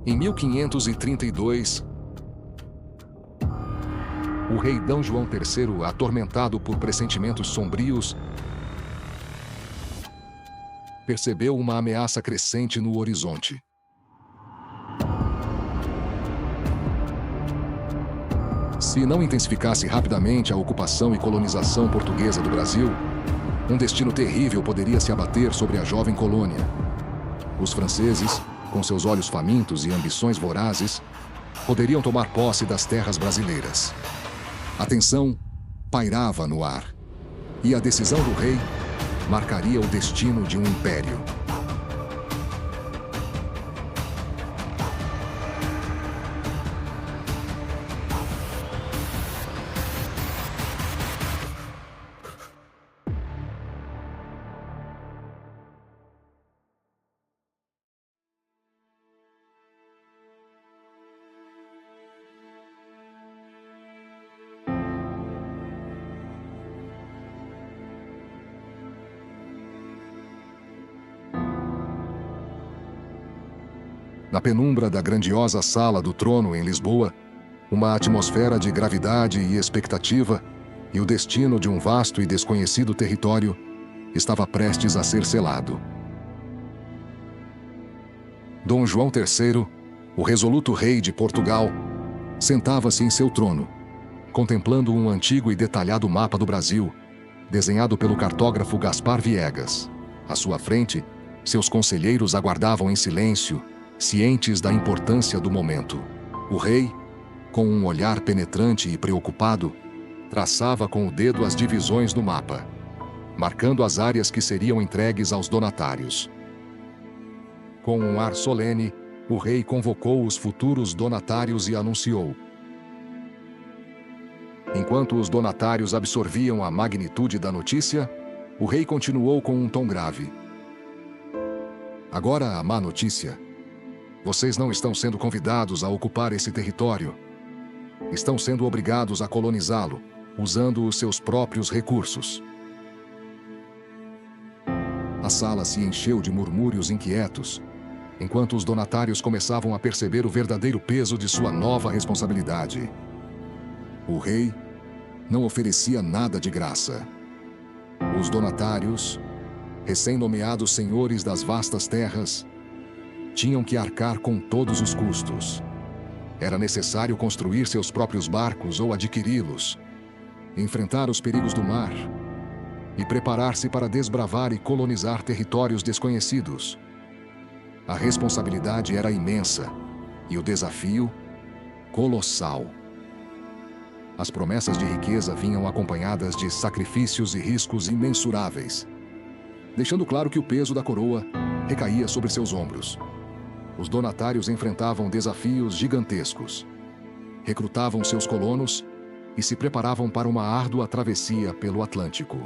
Em 1532, o rei D. João III, atormentado por pressentimentos sombrios, percebeu uma ameaça crescente no horizonte. Se não intensificasse rapidamente a ocupação e colonização portuguesa do Brasil, um destino terrível poderia se abater sobre a jovem colônia. Os franceses, com seus olhos famintos e ambições vorazes, poderiam tomar posse das terras brasileiras. A tensão pairava no ar, e a decisão do rei marcaria o destino de um império. Na penumbra da grandiosa sala do trono em Lisboa, uma atmosfera de gravidade e expectativa e o destino de um vasto e desconhecido território estava prestes a ser selado. Dom João III, o resoluto rei de Portugal, sentava-se em seu trono, contemplando um antigo e detalhado mapa do Brasil, desenhado pelo cartógrafo Gaspar Viegas. À sua frente, seus conselheiros aguardavam em silêncio, cientes da importância do momento. O rei, com um olhar penetrante e preocupado, traçava com o dedo as divisões no mapa, marcando as áreas que seriam entregues aos donatários. Com um ar solene, o rei convocou os futuros donatários e anunciou. Enquanto os donatários absorviam a magnitude da notícia, o rei continuou com um tom grave. Agora a má notícia. Vocês não estão sendo convidados a ocupar esse território. Estão sendo obrigados a colonizá-lo, usando os seus próprios recursos. A sala se encheu de murmúrios inquietos, enquanto os donatários começavam a perceber o verdadeiro peso de sua nova responsabilidade. O rei não oferecia nada de graça. Os donatários, recém-nomeados senhores das vastas terras, tinham que arcar com todos os custos. Era necessário construir seus próprios barcos ou adquiri-los, enfrentar os perigos do mar e preparar-se para desbravar e colonizar territórios desconhecidos. A responsabilidade era imensa e o desafio colossal. As promessas de riqueza vinham acompanhadas de sacrifícios e riscos imensuráveis, deixando claro que o peso da coroa recaía sobre seus ombros. Os donatários enfrentavam desafios gigantescos, recrutavam seus colonos e se preparavam para uma árdua travessia pelo Atlântico.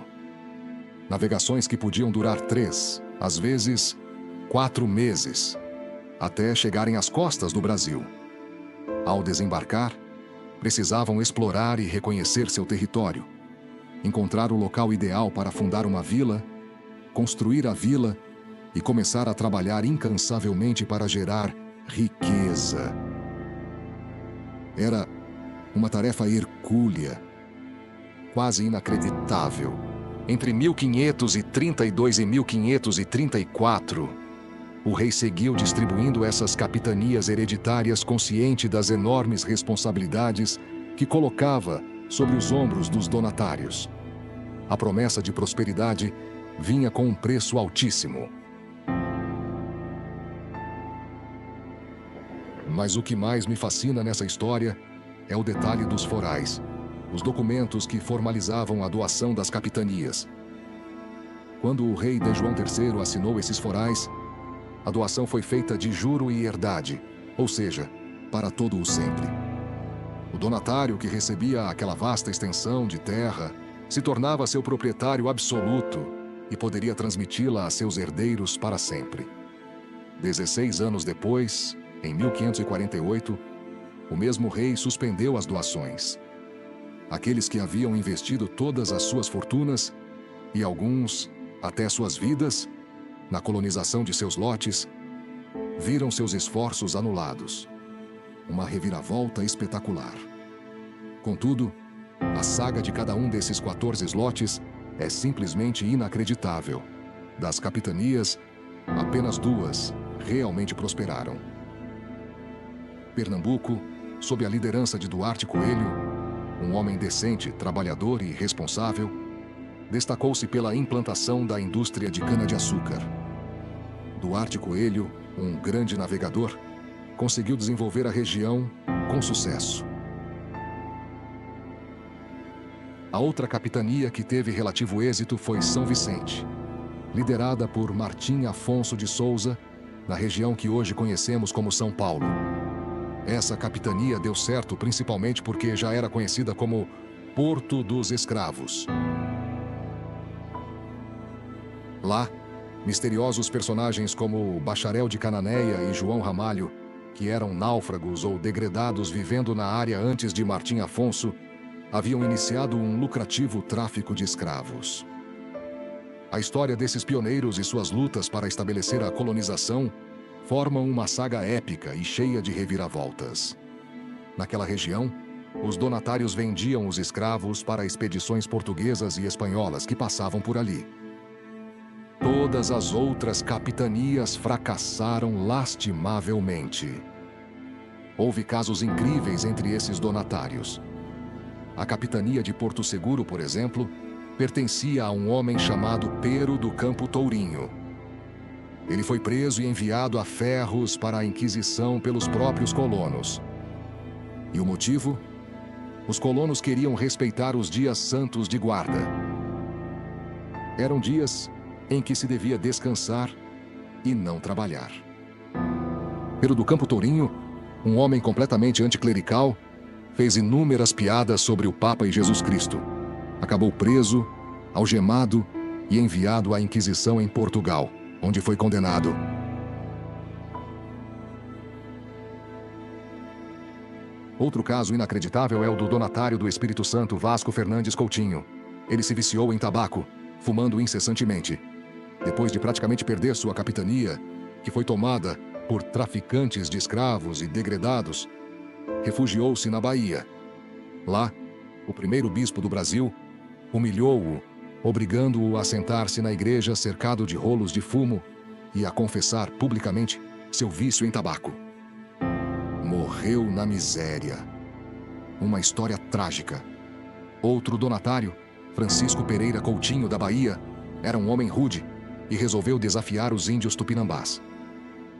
Navegações que podiam durar 3, às vezes 4 meses, até chegarem às costas do Brasil. Ao desembarcar, precisavam explorar e reconhecer seu território, encontrar o local ideal para fundar uma vila, construir a vila e começar a trabalhar incansavelmente para gerar riqueza. Era uma tarefa hercúlea, quase inacreditável. Entre 1532 e 1534, o rei seguiu distribuindo essas capitanias hereditárias consciente das enormes responsabilidades que colocava sobre os ombros dos donatários. A promessa de prosperidade vinha com um preço altíssimo. Mas o que mais me fascina nessa história é o detalhe dos forais, os documentos que formalizavam a doação das capitanias. Quando o rei D. João III assinou esses forais, a doação foi feita de juro e herdade, ou seja, para todo o sempre. O donatário que recebia aquela vasta extensão de terra se tornava seu proprietário absoluto e poderia transmiti-la a seus herdeiros para sempre. 16 anos depois, em 1548, o mesmo rei suspendeu as doações. Aqueles que haviam investido todas as suas fortunas, e alguns até suas vidas, na colonização de seus lotes, viram seus esforços anulados. Uma reviravolta espetacular. Contudo, a saga de cada um desses 14 lotes é simplesmente inacreditável. Das capitanias, apenas 2 realmente prosperaram. Pernambuco, sob a liderança de Duarte Coelho, um homem decente, trabalhador e responsável, destacou-se pela implantação da indústria de cana-de-açúcar. Duarte Coelho, um grande navegador, conseguiu desenvolver a região com sucesso. A outra capitania que teve relativo êxito foi São Vicente, liderada por Martim Afonso de Souza, na região que hoje conhecemos como São Paulo. Essa capitania deu certo principalmente porque já era conhecida como Porto dos Escravos. Lá, misteriosos personagens como Bacharel de Cananéia e João Ramalho, que eram náufragos ou degredados vivendo na área antes de Martim Afonso, haviam iniciado um lucrativo tráfico de escravos. A história desses pioneiros e suas lutas para estabelecer a colonização formam uma saga épica e cheia de reviravoltas. Naquela região, os donatários vendiam os escravos para expedições portuguesas e espanholas que passavam por ali. Todas as outras capitanias fracassaram lastimavelmente. Houve casos incríveis entre esses donatários. A capitania de Porto Seguro, por exemplo, pertencia a um homem chamado Pero do Campo Tourinho. Ele foi preso e enviado a Ferros para a Inquisição pelos próprios colonos. E o motivo? Os colonos queriam respeitar os dias santos de guarda. Eram dias em que se devia descansar e não trabalhar. Pero do Campo Tourinho, um homem completamente anticlerical, fez inúmeras piadas sobre o Papa e Jesus Cristo. Acabou preso, algemado e enviado à Inquisição em Portugal, onde foi condenado. Outro caso inacreditável é o do donatário do Espírito Santo, Vasco Fernandes Coutinho. Ele se viciou em tabaco, fumando incessantemente. Depois de praticamente perder sua capitania, que foi tomada por traficantes de escravos e degredados, refugiou-se na Bahia. Lá, o primeiro bispo do Brasil humilhou-o, obrigando-o a sentar-se na igreja cercado de rolos de fumo e a confessar publicamente seu vício em tabaco. Morreu na miséria. Uma história trágica. Outro donatário, Francisco Pereira Coutinho, da Bahia, era um homem rude e resolveu desafiar os índios tupinambás.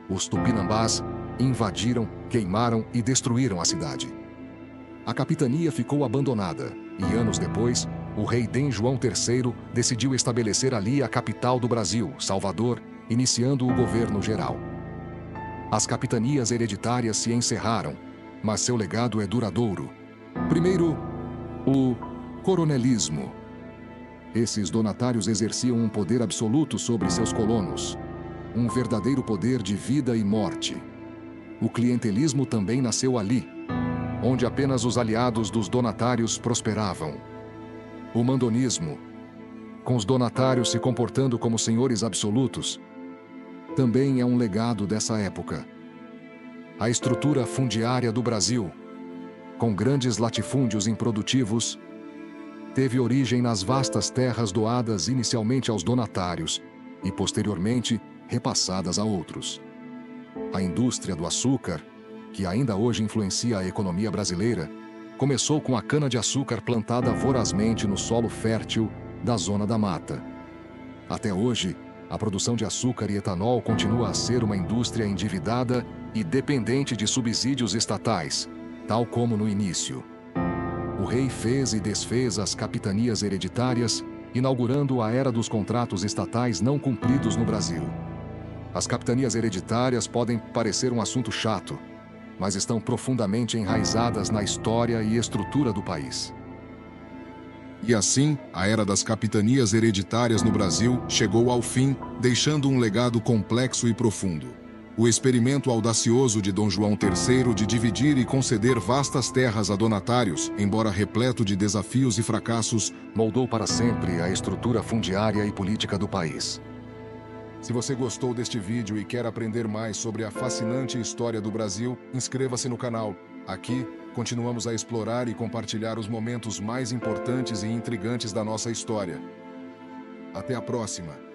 Os tupinambás invadiram, queimaram e destruíram a cidade. A capitania ficou abandonada e, anos depois, o rei Dom João III decidiu estabelecer ali a capital do Brasil, Salvador, iniciando o governo geral. As capitanias hereditárias se encerraram, mas seu legado é duradouro. Primeiro, o coronelismo. Esses donatários exerciam um poder absoluto sobre seus colonos, um verdadeiro poder de vida e morte. O clientelismo também nasceu ali, onde apenas os aliados dos donatários prosperavam. O mandonismo, com os donatários se comportando como senhores absolutos, também é um legado dessa época. A estrutura fundiária do Brasil, com grandes latifúndios improdutivos, teve origem nas vastas terras doadas inicialmente aos donatários e, posteriormente, repassadas a outros. A indústria do açúcar, que ainda hoje influencia a economia brasileira, começou com a cana-de-açúcar plantada vorazmente no solo fértil da Zona da Mata. Até hoje, a produção de açúcar e etanol continua a ser uma indústria endividada e dependente de subsídios estatais, tal como no início. O rei fez e desfez as capitanias hereditárias, inaugurando a era dos contratos estatais não cumpridos no Brasil. As capitanias hereditárias podem parecer um assunto chato, mas estão profundamente enraizadas na história e estrutura do país. E assim, a era das capitanias hereditárias no Brasil chegou ao fim, deixando um legado complexo e profundo. O experimento audacioso de Dom João III de dividir e conceder vastas terras a donatários, embora repleto de desafios e fracassos, moldou para sempre a estrutura fundiária e política do país. Se você gostou deste vídeo e quer aprender mais sobre a fascinante história do Brasil, inscreva-se no canal. Aqui, continuamos a explorar e compartilhar os momentos mais importantes e intrigantes da nossa história. Até a próxima!